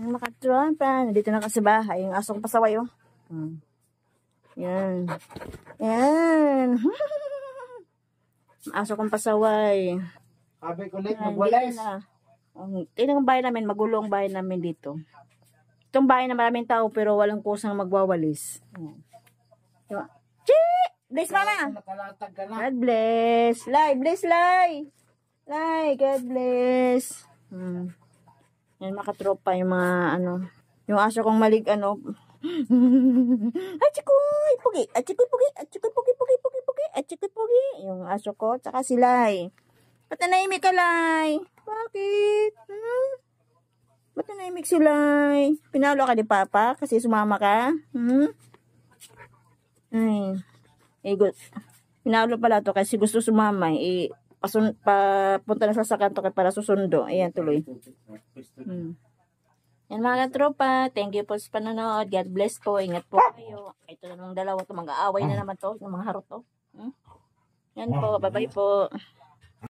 Ang makatropa. Nandito na kasi bahay. Yung asong pasaway, oh. Yan. Yan. Aso kong pasaway. Sabi ko ulit, magwalis. Tingnan ang bahay namin, magulo ang bahay namin dito. Itong bahay na maraming tao pero walang kusang magwawalis. Diba? Bless mama! Nakalatag ka na. God bless! Lai! Bless Lai! Lai! God bless! Yan makatropa yung mga ano. Yung aso kong malig ano. Achikoy! Pugi! Achikoy pugi! Achikoy pugi! Pugi! Pugi! Pugi! Achikoy pugi! Yung aso ko, tsaka si Lai. Ba't nanahimik ka, Lai? Bakit? Ba't nanahimik si Lai? Pinalo ka ni Papa kasi sumama ka? Ay. Good. Pinalo pala to kasi gusto sumama. Papunta na sa kanto para susundo. Ayan, tuloy. Yan mga tropa. Thank you po sa panonood. God bless po. Ingat po kayo. Ito na ng dalawa to. Mag-aaway na naman to. Ng mga harot to. Yan po. Bye-bye po.